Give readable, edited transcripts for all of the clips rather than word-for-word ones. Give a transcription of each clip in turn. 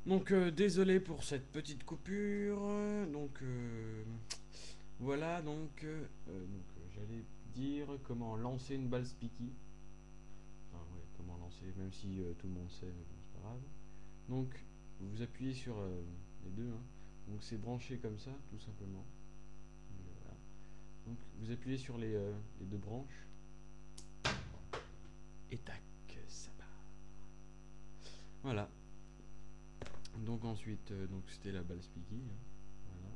Donc désolé pour cette petite coupure. Donc voilà j'allais dire comment lancer une balle spiky. Enfin ouais, comment lancer, même si tout le monde sait, mais bon, c'est pas grave. Donc vous appuyez sur les deux, hein. Donc c'est branché comme ça, tout simplement. Voilà. Donc vous appuyez sur les deux branches et tac, ça part. Voilà. Donc ensuite, donc c'était la balle spiky, hein. Voilà.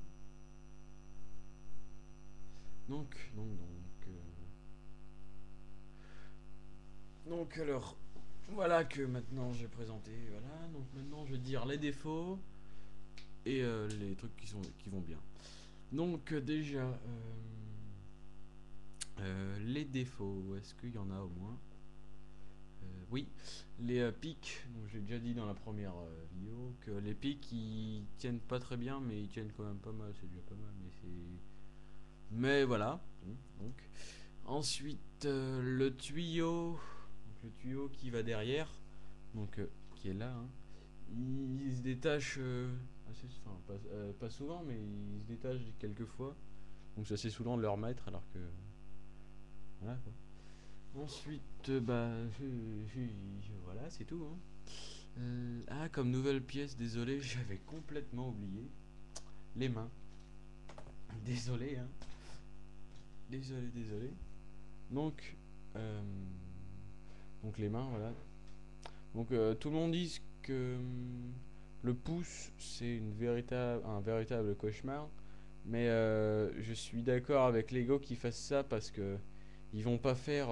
Donc alors, voilà que maintenant j'ai présenté, voilà. Donc maintenant je vais dire les défauts et les trucs qui vont bien. Donc déjà, les défauts, est-ce qu'il y en a au moins? Oui, les pics, donc j'ai déjà dit dans la première vidéo que les pics ils tiennent pas très bien, mais ils tiennent quand même pas mal, c'est déjà pas mal, mais voilà. Donc ensuite le tuyau, donc le tuyau qui va derrière, donc qui est là, hein, il se détache enfin, pas souvent, mais il se détache quelques fois. Donc c'est assez saoulant de le remettre alors que voilà quoi. Ensuite, voilà, c'est tout, hein. Ah, comme nouvelle pièce, désolé, j'avais complètement oublié. Les mains. Désolé, hein. Désolé. Donc, euh, donc les mains, voilà. Donc tout le monde dit que le pouce, c'est un véritable cauchemar. Mais je suis d'accord avec Lego qui fassent ça parce que ils vont pas faire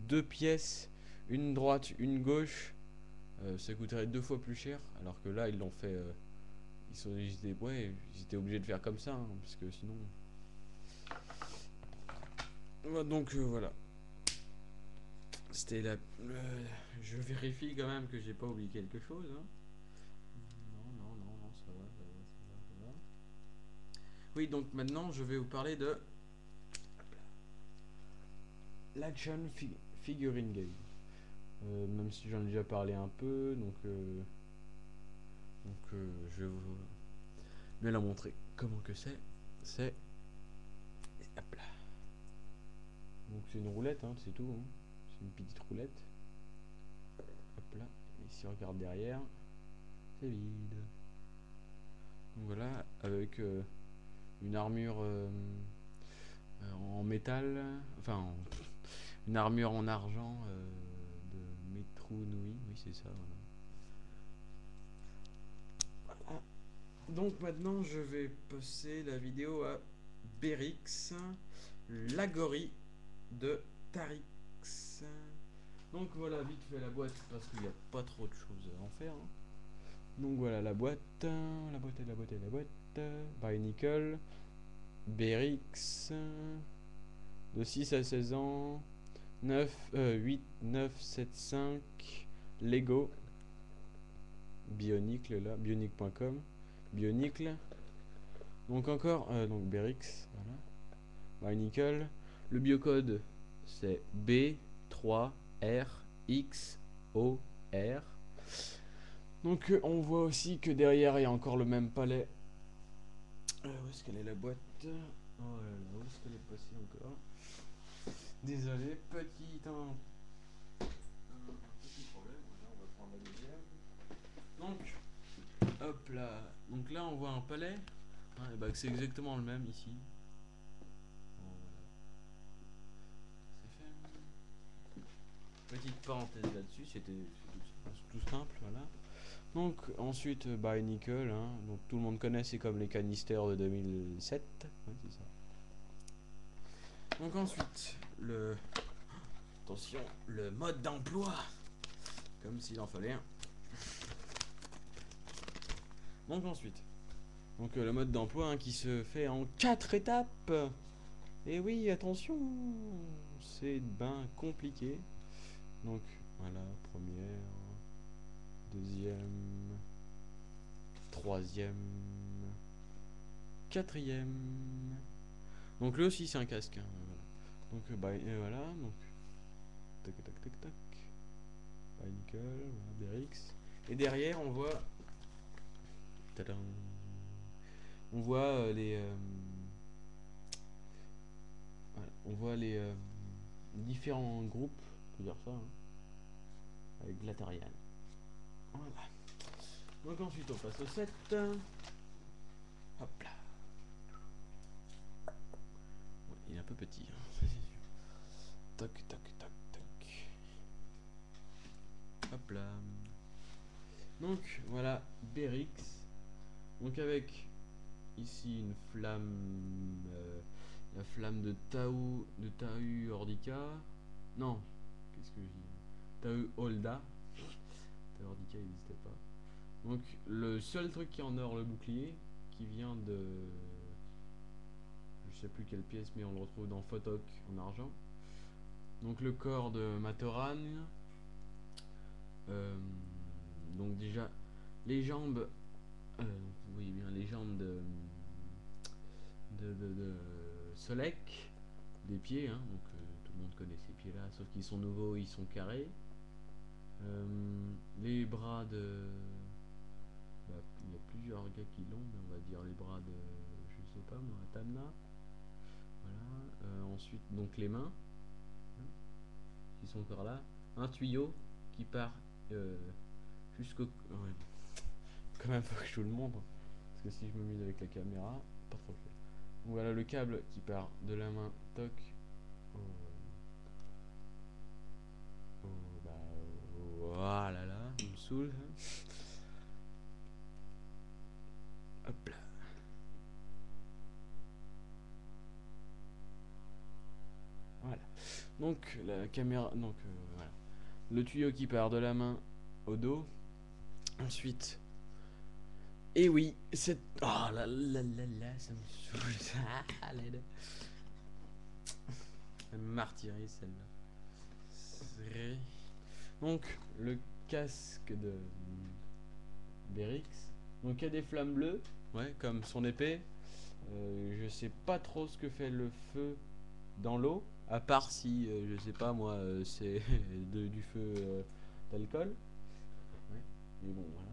deux pièces, une droite, une gauche. Ça coûterait deux fois plus cher. Alors que là, ils l'ont fait. Ils étaient obligés de faire comme ça, hein, parce que sinon. Donc voilà. C'était la. Je vérifie quand même que j'ai pas oublié quelque chose, hein. Non, ça va. Oui, donc maintenant je vais vous parler de l'action figurine game. Même si j'en ai déjà parlé un peu, je vais vous bien la montrer. Comment que c'est? C'est. Hop là. Donc c'est une roulette, hein, c'est tout, hein. C'est une petite roulette. Hop là. Et si on regarde derrière, c'est vide. Donc voilà, avec une armure en métal, une armure en argent de Metru Nui, oui c'est ça, voilà. Donc maintenant je vais passer la vidéo à Berix, l'Agori de Tarix. Donc voilà, vite fait la boîte parce qu'il n'y a pas trop de choses à en faire, hein. Donc voilà la boîte, la boîte. By Nickel, Berix, de 6 à 16 ans, 8, 9, 7, 5, Lego, Bionicle là, bionicle.com, Bionicle. Donc encore, donc Berix, voilà. By Nickel. Le biocode c'est B3RXOR. Donc on voit aussi que derrière il y a encore le même palais. Où est-ce qu'elle est la boîte? Oh là là, où est-ce qu'elle est passée encore? Désolé, un petit problème. Voilà, on va prendre la deuxième. Donc, hop là. Donc là, on voit un palais. Hein, et bah, c'est exactement le même ici. Bon, voilà. C'est fait. Petite parenthèse là-dessus, c'était tout simple, voilà. Donc ensuite, by Nickel, hein, donc tout le monde connaît, c'est comme les canisters de 2007. Ouais, c'est ça. Donc ensuite, attention, le mode d'emploi, comme s'il en fallait un. Donc ensuite, le mode d'emploi, hein, qui se fait en 4 étapes. Et oui, attention, c'est ben compliqué. Donc voilà, première, deuxième, troisième, quatrième. Donc là aussi c'est un casque, hein, voilà. Donc voilà, donc tac tac tac tac. By Nickel, voilà, BRX. Et derrière, on voit... Tadam. On voit voilà, on voit les différents groupes, on peut dire ça, hein, avec Glatarian. Voilà. Donc ensuite on passe au 7. Hop là. Ouais, il est un peu petit, hein, ça c'est sûr. Toc, toc, toc, toc. Hop là. Donc voilà, Berix. Donc avec ici une flamme, la flamme de Tahu Ordica. Non, qu'est-ce que je dis? Tahu Holda. Tahu Ordica il n'existait pas. Donc le seul truc qui est en or, le bouclier, qui vient de... Je sais plus quelle pièce, mais on le retrouve dans Photok en argent. Donc le corps de Matoran. Donc déjà, les jambes... vous voyez bien les jambes de Solek, des pieds, hein, donc tout le monde connaît ces pieds là, sauf qu'ils sont nouveaux, ils sont carrés. Les bras de... bah, il y a plusieurs gars qui l'ont, mais on va dire les bras de... je sais pas moi, Tamna. Voilà. Ensuite, donc les mains, hein, qui sont encore là. Un tuyau qui part jusqu'au... ouais. Quand même, faut que je vous le montre. Parce que si je me mise avec la caméra, pas trop fait. Donc voilà le câble qui part de la main, toc, voilà là, il me saoule. Hop là. Voilà. Donc la caméra, donc voilà. Le tuyau qui part de la main au dos. Ensuite. Et oui, c'est... Oh là là là là, ça me saoule. Ah, l'aide. Elle me martyrise celle-là. Donc, le casque de Berix. Donc, il y a des flammes bleues, ouais, comme son épée. Je sais pas trop ce que fait le feu dans l'eau, à part si, je sais pas moi, c'est du feu d'alcool. Ouais. Mais bon, voilà.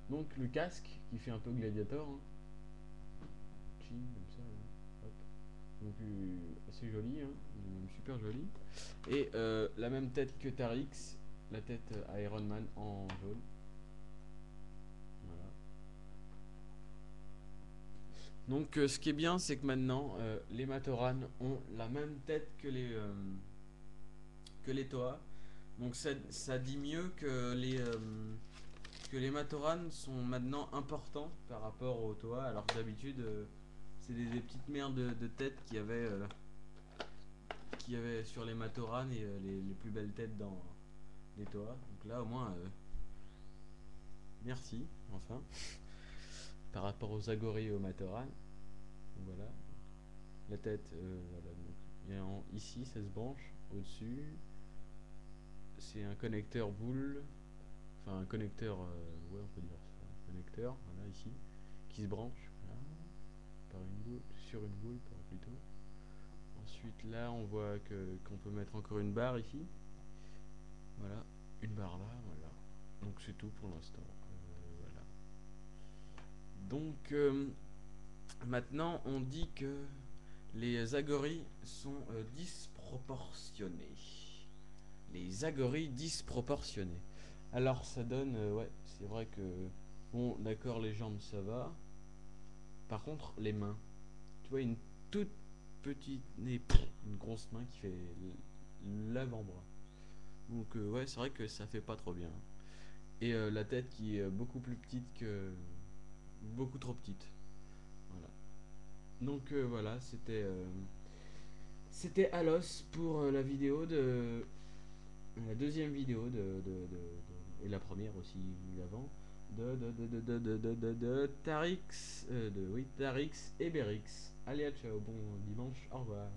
Donc, le casque qui fait un peu gladiator. Hein. Ching, comme ça, ouais. Hop. Donc, assez joli, hein. Super joli. Et la même tête que Tarix, la tête Iron Man en jaune. Voilà. Donc ce qui est bien, c'est que maintenant les Matoran ont la même tête que les Toa. Donc ça dit mieux que les Matoran sont maintenant importants par rapport aux Toa, alors que d'habitude c'est des petites merdes de têtes qu'il y avait sur les Matoran et les plus belles têtes dans les Toa. Donc là au moins merci enfin par rapport aux Agori et aux Matoran. Donc voilà. La tête, voilà, donc il y a ici ça se branche au-dessus. C'est un connecteur boule, enfin un connecteur, ouais on peut dire ça, un connecteur, voilà ici, qui se branche voilà, par une boule, sur une boule plutôt. Ensuite là on voit qu'on peut mettre encore une barre ici, voilà, une barre là, voilà. Donc c'est tout pour l'instant, voilà. Donc maintenant on dit que les agoris sont disproportionnés. Les agoris disproportionnés. Alors ça donne, ouais, c'est vrai que bon, d'accord, les jambes ça va. Par contre, les mains, tu vois, une toute petite, une grosse main qui fait l'avant-bras. Donc ouais, c'est vrai que ça fait pas trop bien. Et la tête qui est beaucoup plus petite que, beaucoup trop petite. Voilà. Donc voilà, c'était Alos pour la vidéo de la deuxième vidéo et la première aussi avant de Tarix, oui, Tarix et Berix. Allez, ciao, bon dimanche, au revoir.